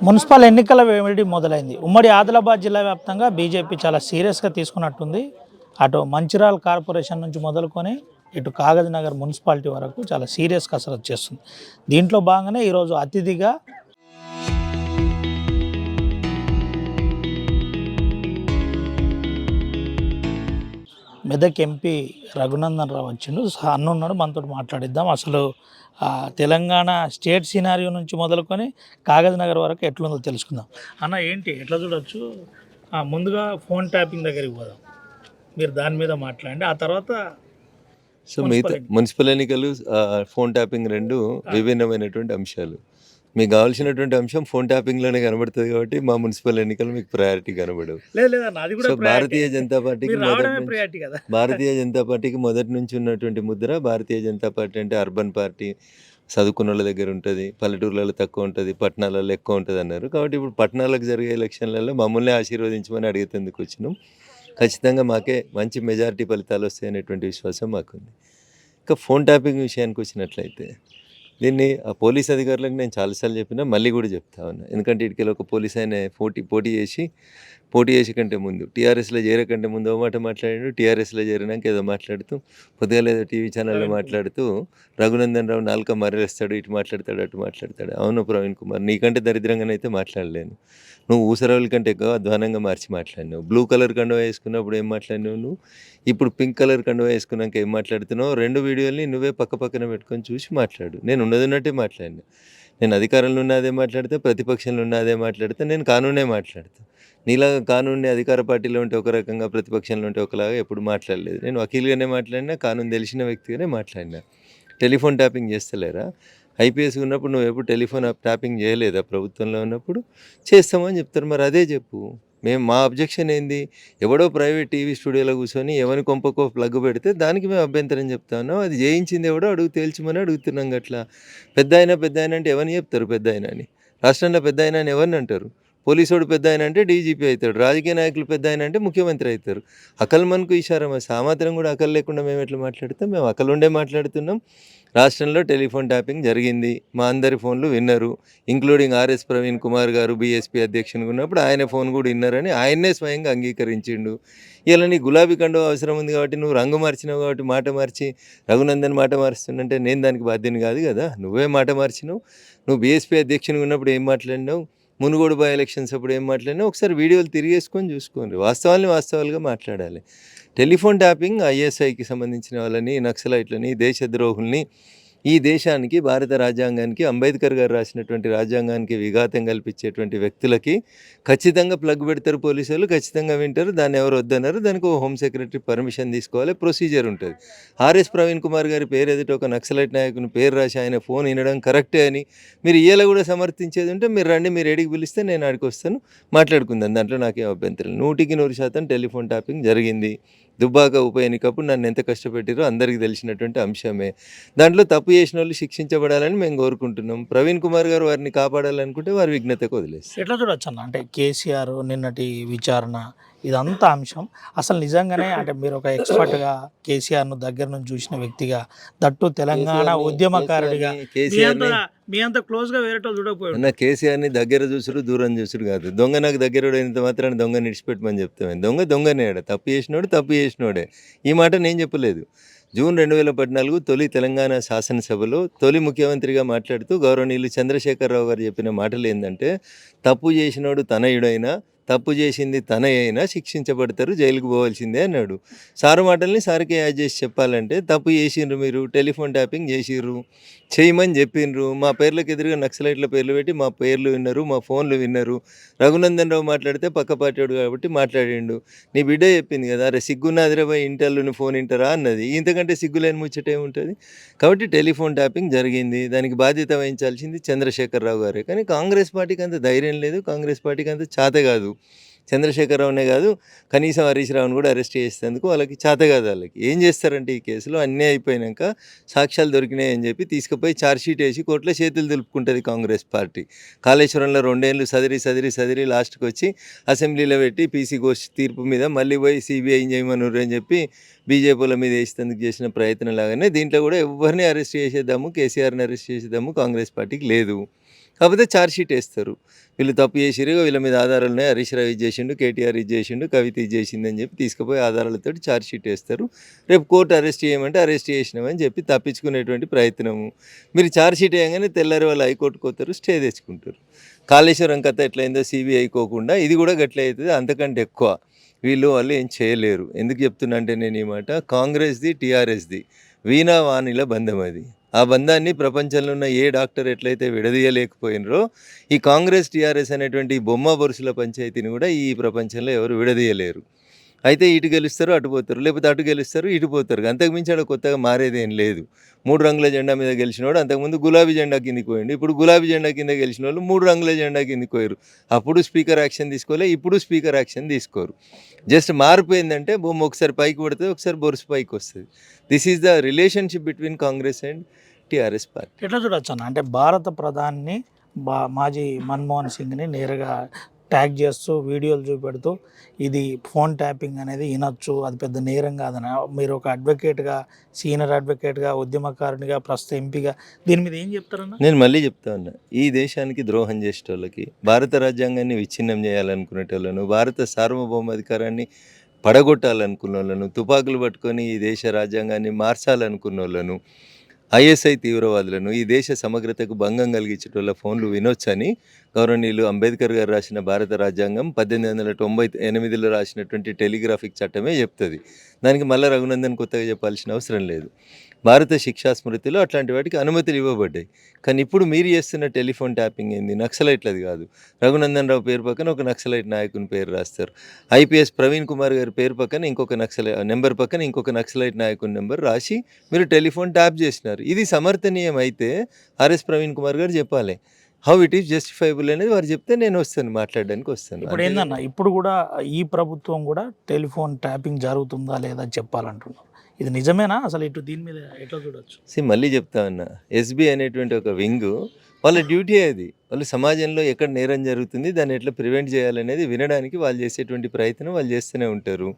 Municipal ఎన్నికల వేడి మొదలైంది. ఉమ్మడి ఆదిలాబాద్ జిల్లా వ్యాప్తంగా బీజేపీ చాలా సీరియస్గా తీసుకున్నట్టుంది. అటు మంచిర్యాల కార్పొరేషన్ నుంచి మొదలుకొని ఇటు కాగజ్ నగర్ మున్సిపాలిటీ వరకు చాలా సీరియస్ కసరత్తు చేస్తుంది. దీంట్లో భాగంగానే ఈరోజు అతిథిగా మెదక్ ఎంపీ రఘునందన్ రావు వచ్చిండు. అన్న ఉన్నాడు, మనతో మాట్లాడిద్దాం. అసలు తెలంగాణ స్టేట్ సినారియో నుంచి మొదలుకొని కాగజ్ నగర్ వరకు ఎట్లుందో తెలుసుకుందాం. అన్న ఏంటి ఎట్లా చూడొచ్చు? ముందుగా ఫోన్ ట్యాపింగ్ దగ్గరికి పోదాం. మీరు దాని మీద మాట్లాడండి, ఆ తర్వాత సో మిగతా మున్సిపల్ ఎన్నికలు ఫోన్ ట్యాపింగ్ రెండు విభిన్నమైనటువంటి అంశాలు. మీకు కావాల్సినటువంటి అంశం ఫోన్ ట్యాపింగ్లోనే కనబడుతుంది కాబట్టి మా మున్సిపల్ ఎన్నికలు మీకు ప్రయారిటీ కనబడవు. సో భారతీయ జనతా పార్టీకి మొదటి నుంచి ఉన్నటువంటి ముద్ర, భారతీయ జనతా పార్టీ అంటే అర్బన్ పార్టీ, చదువుకున్న వాళ్ళ దగ్గర ఉంటుంది, పల్లెటూర్లలో తక్కువ ఉంటుంది, పట్టణాలలో ఎక్కువ ఉంటుంది అన్నారు. కాబట్టి ఇప్పుడు పట్టణాలకు జరిగే ఎలక్షన్లలో మమ్మల్ని ఆశీర్వదించమని అడిగేందుకు వచ్చినాం. ఖచ్చితంగా మాకే మంచి మెజారిటీ ఫలితాలు వస్తాయనేటువంటి విశ్వాసం మాకుంది. ఇంకా ఫోన్ ట్యాపింగ్ విషయానికి వచ్చినట్లయితే దీన్ని ఆ పోలీస్ అధికారులకు నేను చాలాసార్లు చెప్పినా, మళ్ళీ కూడా చెప్తా ఉన్నా. ఎందుకంటే ఇటుకెళ్ళి ఒక పోలీస్ ఆయన పోటీ చేసి కంటే ముందు టీఆర్ఎస్లో చేరకంటే ముందు ఓ మాట మాట్లాడాడు, టీఆర్ఎస్లో చేరినాక ఏదో మాట్లాడుతూ, పొద్దుగా ఏదో టీవీ ఛానల్లో మాట్లాడుతూ రఘునందన్ రావు నాలుక మరలేస్తాడు, ఇటు మాట్లాడతాడు అటు మాట్లాడతాడు. అవును ప్రవీణ్ కుమార్, నీకంటే దరిద్రంగానైతే మాట్లాడలేను. నువ్వు ఊసరవుల కంటే ఎక్కువ అధ్వానంగా మార్చి మాట్లాడినావు. బ్లూ కలర్ కండువా వేసుకున్నప్పుడు ఏం మాట్లాడినావు నువ్వు, ఇప్పుడు పింక్ కలర్ కండువా వేసుకున్నాక ఏం మాట్లాడుతున్నావు? రెండు వీడియోల్ని నువ్వే పక్క పక్కన పెట్టుకొని చూసి మాట్లాడు. నేను ఉన్నది ఉన్నట్టే మాట్లాడినా. నేను అధికారంలో ఉన్న అదే మాట్లాడితే, ప్రతిపక్షంలో ఉన్న అదే మాట్లాడితే, నేను కానూనే మాట్లాడతా. నీలాగా కానూన్ని అధికార పార్టీలో ఉంటే ఒక రకంగా, ప్రతిపక్షంలో ఉంటే ఒకలాగా ఎప్పుడు మాట్లాడలేదు. నేను వకీలుగానే మాట్లాడినా, కానూన్ తెలిసిన వ్యక్తిగానే మాట్లాడినా. Telephone tapping చేస్తలేరా? ఐపీఎస్ ఉన్నప్పుడు నువ్వు ఎప్పుడు టెలిఫోన్ ట్యాపింగ్ చేయలేదా? ప్రభుత్వంలో ఉన్నప్పుడు చేస్తామని చెప్తారు. మరి అదే చెప్పు. మా అబ్జెక్షన్ ఏంది? ఎవడో ప్రైవేట్ టీవీ స్టూడియోలో కూర్చొని ఎవరి కొంపకో ప్లగ్ పెడితే దానికి మేము అభ్యంతరం చెప్తా ఉన్నాం. అది చేయించింది ఎవడో తేల్చమని అడుగుతున్నాం. గట్లా పెద్ద ఆయన అంటే ఎవరిని చెప్తారు పెద్ద ఆయన అని? రాష్ట్రంలో పెద్ద ఆయన అని ఎవరిని అంటారు? పోలీసోడు పెద్ద ఆయన అంటే డీజీపీ అవుతాడు, రాజకీయ నాయకులు పెద్ద ఆయన అంటే ముఖ్యమంత్రి అవుతారు. అకల్ మనకు ఇషారా? సామాత్రం కూడా అకల్ లేకుండా మేము ఎట్లా మాట్లాడతాం? మేము అకలుండే మాట్లాడుతున్నాం. రాష్ట్రంలో టెలిఫోన్ ట్యాపింగ్ జరిగింది, మా అందరి ఫోన్లు విన్నారు, ఇంక్లూడింగ్ ఆర్ఎస్ ప్రవీణ్ కుమార్ గారు బీఎస్పీ అధ్యక్షునిగా ఉన్నప్పుడు ఆయన ఫోన్ కూడా విన్నారని ఆయన్నే స్వయంగా అంగీకరించిండు. ఇలా నీ గులాబీ కండువా అవసరం ఉంది కాబట్టి నువ్వు రంగు మార్చినావు కాబట్టి మాట మార్చి రఘునందన్ మాట మారుస్తుందంటే నేను దానికి బాధ్యని కాదు కదా. నువ్వే మాట మార్చినావు. నువ్వు బీఎస్పీ అధ్యక్షునిగా ఉన్నప్పుడు ఏం మాట్లాడినావు, మునుగోడు బై ఎలక్షన్స్ అప్పుడు ఏం మాట్లాడినా ఒకసారి వీడియోలు తిరిగేసుకొని చూసుకోండి. వాస్తవాలుగా మాట్లాడాలి. టెలిఫోన్ ట్యాపింగ్ ఐఎస్ఐకి సంబంధించిన వాళ్ళని, నక్సలైట్లని, దేశద్రోహుల్ని, ఈ దేశానికి, భారత రాజ్యాంగానికి, అంబేద్కర్ గారు రాసినటువంటి రాజ్యాంగానికి విఘాతం కల్పించేటువంటి వ్యక్తులకి ఖచ్చితంగా ప్లగ్ పెడతారు పోలీసులు, ఖచ్చితంగా వింటారు. దాన్ని ఎవరు వద్దన్నారు, దానికి హోమ్ సెక్రటరీ పర్మిషన్ తీసుకోవాలి, ప్రొసీజర్ ఉంటుంది. ఆర్ఎస్ ప్రవీణ్ కుమార్ గారి పేరు ఎదుట ఒక నక్సలైట్ నాయకుని పేరు రాసి ఆయన ఫోన్ వినడం కరెక్టే అని మీరు ఇయ్యాల కూడా సమర్థించేది ఉంటే మీరు రండి, మీరు ఏడికి పిలిస్తే నేను ఆడికి వస్తాను, మాట్లాడుకుందాం. దాంట్లో నాకేం అభ్యంతరం. 100% టెలిఫోన్ ట్యాపింగ్ జరిగింది. దుబ్బాక ఉప ఎన్నికప్పుడు నన్ను ఎంత కష్టపెట్టారో అందరికీ తెలిసినటువంటి అంశమే. దాంట్లో తప్పు చేసిన వాళ్ళు శిక్షించబడాలని మేము కోరుకుంటున్నాం. ప్రవీణ్ కుమార్ గారు వారిని కాపాడాలనుకుంటే వారి విఘ్నతకు వదిలేస్తారు. ఎట్లా చూడొచ్చు అన్న? అంటే కేసీఆర్ నిన్నటి విచారణ ఇదంతా అంశం అసలు నిజంగానే అంటే మీరు ఒక ఎక్స్పర్ట్గా కేసీఆర్ను దగ్గర నుంచి చూసిన వ్యక్తిగా, దట్టు తెలంగాణ ఉద్యమకారుడిగా, మీ అంత క్లోజ్గా వేరేటో చూడకపోయాడు. నా కేసీఆర్ని దగ్గర చూసుడు దూరం చూసుడు కాదు. దొంగ నాకు దగ్గర అయినంత మాత్రాన్ని దొంగ నిడిచిపెట్టమని చెప్తామని. దొంగనే తప్పు చేసినోడే. ఈ మాట నేను చెప్పలేదు. జూన్ 2014 తొలి తెలంగాణ శాసనసభలో తొలి ముఖ్యమంత్రిగా మాట్లాడుతూ గౌరవనీయులు చంద్రశేఖరరావు గారు చెప్పిన మాటలు ఏంటంటే, తప్పు చేసినోడు తనయుడైనా, తప్పు చేసింది తన అయినా శిక్షించబడతారు, జైలుకు పోవాల్సిందే అన్నాడు. సారు మాటల్ని సార్కే యాడ్ చేసి చెప్పాలంటే, తప్పు చేసిండ్రు, మీరు టెలిఫోన్ ట్యాపింగ్ చేసిర్రు, చేయమని చెప్పిండ్రు, మా పేర్లకు ఎదురుగా నక్సలైట్ల పేర్లు పెట్టి మా పేర్లు విన్నారు, మా ఫోన్లు విన్నారు. రఘునందన్ రావు మాట్లాడితే పక్క పార్టీడు కాబట్టి మాట్లాడిండు. నీ బిడ్డ చెప్పింది కదా, అరే సిగ్గున్నదిరే పోయి ఇంటర్లు ఫోన్ ఇంటరా అన్నది. ఇంతకంటే సిగ్గులేని ముచ్చటే ఉంటుంది. కాబట్టి టెలిఫోన్ ట్యాపింగ్ జరిగింది, దానికి బాధ్యత వహించాల్సింది చంద్రశేఖరరావు గారే. కానీ కాంగ్రెస్ పార్టీకి అంత ధైర్యం లేదు, కాంగ్రెస్ పార్టీకి అంత చేత కాదు. చంద్రశేఖరరావునే కాదు, కనీసం హరీష్ రావును కూడా అరెస్ట్ చేసేందుకు వాళ్ళకి చేత కాదు. వాళ్ళకి ఏం చేస్తారంటే, ఈ కేసులో అన్నీ అయిపోయినాక సాక్ష్యాలు దొరికినాయని చెప్పి తీసుకుపోయి ఛార్జ్షీట్ వేసి కోర్టులో చేతులు దులుపుకుంటుంది కాంగ్రెస్ పార్టీ. కాళేశ్వరంలో 2 ఏళ్ళు సదిరి లాస్ట్కి వచ్చి అసెంబ్లీలో పెట్టి పీసీ గోష్ఠి తీర్పు మీద మళ్ళీ పోయి సిబిఐ చేయమన్నారు అని చెప్పి బీజేపీల మీద వేసేందుకు చేసిన ప్రయత్నం లాగానే దీంట్లో కూడా ఎవరిని అరెస్ట్ చేసేద్దాము, కేసీఆర్ని అరెస్ట్ చేసేద్దాము కాంగ్రెస్ పార్టీకి లేదు. కాకపోతే ఛార్జ్ షీట్ వేస్తారు. వీళ్ళు తప్పు చేసిర్రు, వీళ్ళ మీద ఆధారాలు ఉన్నాయి, హరీష్ రావు ఇది చేసిండు, కేటీఆర్ ఇది చేసిండు, కవిత ఇది చేసింది అని చెప్పి తీసుకుపోయి ఆధారాలతోటి ఛార్జ్ షీట్ వేస్తారు. రేపు కోర్టు అరెస్ట్ చేయమంటే అరెస్ట్ చేసినామని చెప్పి తప్పించుకునేటువంటి ప్రయత్నము. మీరు ఛార్జ్ షీట్ వేయగానే తెల్లారి వాళ్ళు హైకోర్టుకు పోతారు, స్టే తెచ్చుకుంటారు. కాళేశ్వరం కథ ఎట్లయిందో సిబిఐ కోకుండా ఇది కూడా గట్లే అవుతుంది, అంతకంటే ఎక్కువ. వాళ్ళు ఏం చేయలేరు. ఎందుకు చెప్తున్నా అంటే నేను ఈ మాట, కాంగ్రెస్ది టీఆర్ఎస్ది వీణా వాణిల బంధం అది. ఆ బంధాన్ని ప్రపంచంలో ఉన్న ఏ డాక్టర్ ఎట్లయితే విడదీయలేకపోయినరో, ఈ కాంగ్రెస్ టీఆర్ఎస్ అనేటువంటి బొమ్మ బొరుసుల పంచాయతీని కూడా ఈ ప్రపంచంలో ఎవరు విడదీయలేరు. అయితే ఇటు గెలుస్తారు అటు పోతారు, లేకపోతే అటు గెలుస్తారు ఇటు పోతారు. అంతకుమించి ఆడ కొత్తగా మారేదేం లేదు. 3 రంగుల జెండా మీద గెలిచినోడు అంతకుముందు గులాబీ జెండా కిందికి పోయిండు, ఇప్పుడు గులాబీ జెండా కింద గెలిచిన వాళ్ళు 3 రంగుల జెండా కిందికి పోయారు. అప్పుడు స్పీకర్ యాక్షన్ తీసుకోలే, ఇప్పుడు స్పీకర్ యాక్షన్ తీసుకోరు. జస్ట్ మార్పు ఏంటంటే బొమ్మ ఒకసారి పైకి పడుతుంది, ఒకసారి బొరుసు పైకి వస్తుంది. This is the relationship between Congress and TRS party. ఎట్లా చూడొచ్చు అన్న, అంటే భారత ప్రధాని మాజీ మన్మోహన్ సింగ్ని నేరుగా ట్యాగ్ చేస్తూ వీడియోలు చూపెడుతూ ఇది ఫోన్ ట్యాపింగ్ అనేది వినొచ్చు, అది పెద్ద నేరం కాదని, మీరు ఒక అడ్వకేట్గా, సీనియర్ అడ్వకేట్గా, ఉద్యమకారునిగా, ప్రస్తుత ఎంపీగా దీని మీద ఏం చెప్తారన్న? నేను మళ్ళీ చెప్తా ఉన్నా, ఈ దేశానికి ద్రోహం చేసేటోళ్ళకి, భారత రాజ్యాంగాన్ని విచ్ఛిన్నం చేయాలనుకునేటోళ్ళను, భారత సార్వభౌమాధికారాన్ని పడగొట్టాలనుకున్న వాళ్ళను, తుపాకులు పట్టుకొని ఈ దేశ రాజ్యాంగాన్ని మార్చాలనుకున్న వాళ్ళను, ఐఎస్ఐ తీవ్రవాదులను, ఈ దేశ సమగ్రతకు భంగం కలిగించేటోళ్ళ ఫోన్లు వినొచ్చని గౌరవనీయులు అంబేద్కర్ గారు రాసిన భారత రాజ్యాంగం 1898లో రాసినటువంటి టెలిగ్రాఫిక్ చట్టమే చెప్తుంది. దానికి మళ్ళీ రఘునందన్ కొత్తగా చెప్పాల్సిన అవసరం లేదు. భారత శిక్షా స్మృతిలో అట్లాంటి వాటికి అనుమతులు ఇవ్వబడ్డాయి. కానీ ఇప్పుడు మీరు చేస్తున్న టెలిఫోన్ ట్యాపింగ్ ఏంది? నక్సలైట్లది కాదు. రఘునందన్ రావు పేరు పక్కన ఒక నక్సలైట్ నాయకుని పేరు రాస్తారు. ఐపీఎస్ ప్రవీణ్ కుమార్ గారి పేరు పక్కన ఇంకొక నెంబర్ పక్కన ఇంకొక నక్సలైట్ నాయకుని నెంబర్ రాసి మీరు టెలిఫోన్ ట్యాప్ చేసినారు. ఇది సమర్థనీయం అయితే ఆర్ఎస్ ప్రవీణ్ కుమార్ గారు చెప్పాలి. హౌ ఇట్ ఈస్ జస్టిఫైబుల్ అనేది వారు చెప్తే నేను వస్తాను, మాట్లాడడానికి వస్తాను. ఇప్పుడు ఏందన్న, ఇప్పుడు కూడా ఈ ప్రభుత్వం కూడా టెలిఫోన్ ట్యాపింగ్ జరుగుతుందా లేదా చెప్పాలంటున్నారు. ఇది నిజమేనా అసలు? ఇటు దీని మీద ఎట్లా చూడొచ్చు? మళ్ళీ చెప్తా ఉన్నా, ఎస్బీ అనేటువంటి ఒక వింగు వాళ్ళ డ్యూటీ అది. వాళ్ళు సమాజంలో ఎక్కడ నేరం జరుగుతుంది, దాన్ని ఎట్లా ప్రివెంట్ చేయాలనేది వినడానికి వాళ్ళు చేసేటువంటి ప్రయత్నం వాళ్ళు చేస్తూనే ఉంటారు.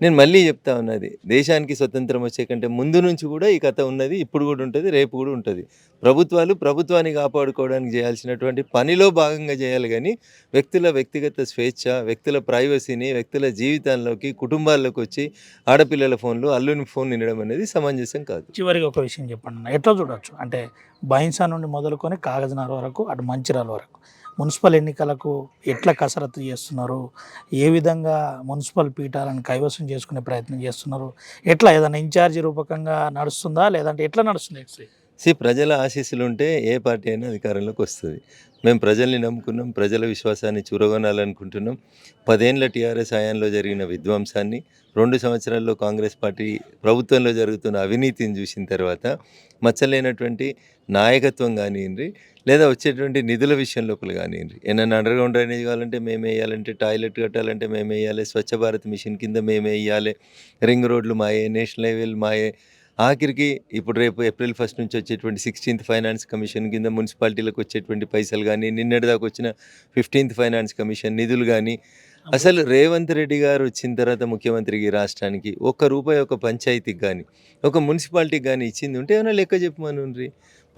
నేను మళ్ళీ చెప్తా ఉన్నది, దేశానికి స్వతంత్రం వచ్చే కంటే ముందు నుంచి కూడా ఈ కథ ఉన్నది, ఇప్పుడు కూడా ఉంటుంది, రేపు కూడా ఉంటుంది. ప్రభుత్వాలు ప్రభుత్వాన్ని కాపాడుకోవడానికి చేయాల్సినటువంటి పనిలో భాగంగా చేయాలి. కానీ వ్యక్తుల వ్యక్తిగత స్వేచ్ఛ, వ్యక్తుల ప్రైవసీని, వ్యక్తుల జీవితాల్లోకి, కుటుంబాల్లోకి వచ్చి ఆడపిల్లల ఫోన్లు, అల్లుని ఫోన్ వినడం అనేది సమంజసం కాదు. చివరికి ఒక విషయం చెప్పండి అన్న, ఎట్లా చూడొచ్చు అంటే బైన్సా నుండి మొదలుకొని కాగజ్నగర్ వరకు, అటు మంచిర్యాల వరకు మున్సిపల్ ఎన్నికలకు ఎట్లా కసరత్తు చేస్తున్నారు, ఏ విధంగా మున్సిపల్ పీఠాలను కైవసం చేసుకునే ప్రయత్నం చేస్తున్నారు, ఎట్లా ఏదైనా ఇన్ఛార్జి రూపకంగా నడుస్తుందా లేదంటే ఎట్లా నడుస్తుంది? ప్రజల ఆశీస్సులు ఉంటే ఏ పార్టీ అయినా అధికారంలోకి వస్తుంది. మేము ప్రజల్ని నమ్ముకున్నాం, ప్రజల విశ్వాసాన్ని చూరగొనాలనుకుంటున్నాం. 10 ఏళ్ల టీఆర్ఎస్ హయాంలో జరిగిన విధ్వంసాన్ని, 2 సంవత్సరాల్లో కాంగ్రెస్ పార్టీ ప్రభుత్వంలో జరుగుతున్న అవినీతిని చూసిన తర్వాత మచ్చలేనటువంటి నాయకత్వం కానివ్వండి, లేదా వచ్చేటువంటి నిధుల విషయం లోపల కానివ్వండి, ఏమైనా అండర్గ్రౌండ్ డ్రైనేజ్ కావాలంటే మేమే వేయాలంటే, టాయిలెట్ కట్టాలంటే మేమే వేయాలి, స్వచ్ఛ భారత్ మిషన్ కింద మేమే వేయాలి, రింగ్ రోడ్లు మాయే, నేషనల్ హైవేలు మాయే, ఆఖరికి ఇప్పుడు రేపు ఏప్రిల్ 1 నుంచి వచ్చేటువంటి 16th ఫైనాన్స్ కమిషన్ కింద మున్సిపాలిటీలకు వచ్చేటువంటి పైసలు కానీ, నిన్నటిదాకా వచ్చిన 15th ఫైనాన్స్ కమిషన్ నిధులు కానీ, అసలు రేవంత్ రెడ్డి గారు వచ్చిన తర్వాత ముఖ్యమంత్రికి రాష్ట్రానికి ₹1 ఒక పంచాయతీకి కానీ, ఒక మున్సిపాలిటీకి కానీ ఇచ్చింది ఉంటే ఏమైనా లెక్క చెప్పమనుండ్రి.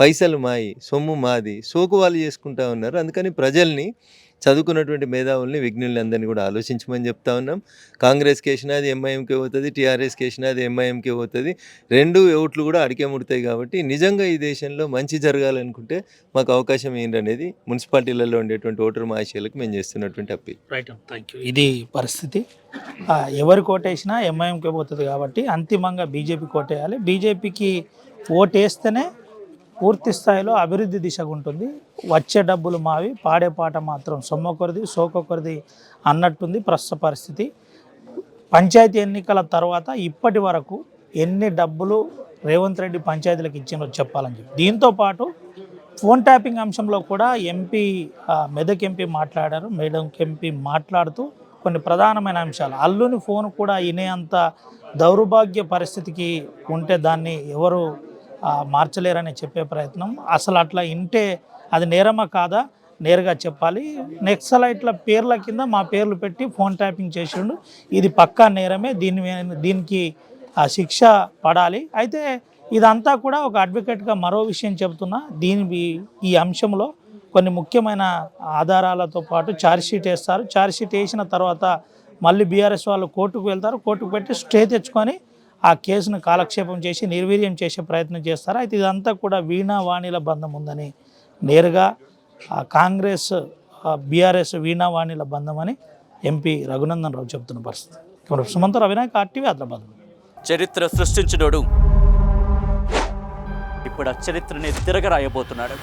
పైసలు మాయి, సొమ్ము మాది, సోకు వాళ్ళు చేసుకుంటా ఉన్నారు. అందుకని ప్రజల్ని, చదువుకున్నటువంటి మేధావుల్ని, విజ్ఞుల్ని అందరినీ కూడా ఆలోచించమని చెప్తా ఉన్నాం. కాంగ్రెస్కి వేసినా అది ఎంఐఎంకే పోతుంది, టీఆర్ఎస్కి వేసినా అది ఎంఐఎంకే పోతుంది. 2 ఓట్లు కూడా అడిగే ముడతాయి. కాబట్టి నిజంగా ఈ దేశంలో మంచి జరగాలనుకుంటే మాకు అవకాశం ఏంటి అనేది మున్సిపాలిటీలలో ఉండేటువంటి ఓటర్ మహాశయులకు మేము చేస్తున్నటువంటి అప్పీల్. Right, thank you. ఇది పరిస్థితి. ఎవరు కోటేసినా ఎంఐఎంకే పోతుంది కాబట్టి అంతిమంగా బీజేపీ కోటేయాలి. బీజేపీకి ఓటేస్తేనే పూర్తి స్థాయిలో అభివృద్ధి దిశగా ఉంటుంది. వచ్చే డబ్బులు మావి, పాడే పాట మాత్రం సొమ్మొకరిది సోకొకరిది అన్నట్టుంది ప్రస్తుత పరిస్థితి. పంచాయతీ ఎన్నికల తర్వాత ఇప్పటి వరకు ఎన్ని డబ్బులు రేవంత్ రెడ్డి పంచాయతీలకు ఇచ్చినో చెప్పాలని చెప్పి, దీంతోపాటు ఫోన్ ట్యాపింగ్ అంశంలో కూడా మెదక్ ఎంపీ మాట్లాడారు. మెదక్ ఎంపీ మాట్లాడుతూ కొన్ని ప్రధానమైన అంశాలు, అల్లుని ఫోన్ కూడా వినేంత దౌర్భాగ్య పరిస్థితికి ఉంటే దాన్ని ఎవరు మార్చలేరని చెప్పే ప్రయత్నం. అసలు అట్లా ఇంటే అది నేరమా కాదా నేరుగా చెప్పాలి. నక్సలైట్ల పేర్ల కింద మా పేర్లు పెట్టి ఫోన్ ట్యాపింగ్ చేసిండు, ఇది పక్కా నేరమే, దీనికి శిక్ష పడాలి. అయితే ఇదంతా కూడా ఒక అడ్వకేట్గా మరో విషయం చెబుతున్నా, ఈ అంశంలో కొన్ని ముఖ్యమైన ఆధారాలతో పాటు ఛార్జ్షీట్ వేస్తారు. ఛార్జ్షీట్ వేసిన తర్వాత మళ్ళీ బీఆర్ఎస్ వాళ్ళు కోర్టుకు వెళ్తారు. కోర్టుకు పెట్టి స్టే తెచ్చుకొని ఆ కేసును కాలక్షేపం చేసి నిర్వీర్యం చేసే ప్రయత్నం చేస్తారు. అయితే ఇదంతా కూడా వీణా వాణిల బంధం ఉందని నేరుగా కాంగ్రెస్ బీఆర్ఎస్ వీణా వాణిల బంధం అని ఎంపీ రఘునందన్ రావు చెబుతున్న పరిస్థితి. సుమంత్ అవినాయక్ ఆర్టీవీ హైదరాబాద్. చరిత్ర సృష్టించినోడు ఇప్పుడు ఆ చరిత్రని తిరగరాయబోతున్నాడు.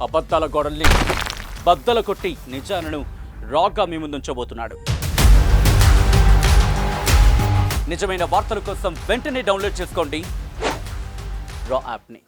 అబద్ధాల గోడల్ని బద్దలు కొట్టి నిజాలను రాగా మీ ముందుంచబోతున్నాడు. నిజమైన వార్తల కోసం వెంటనే డౌన్లోడ్ చేసుకోండి రా యాప్ని.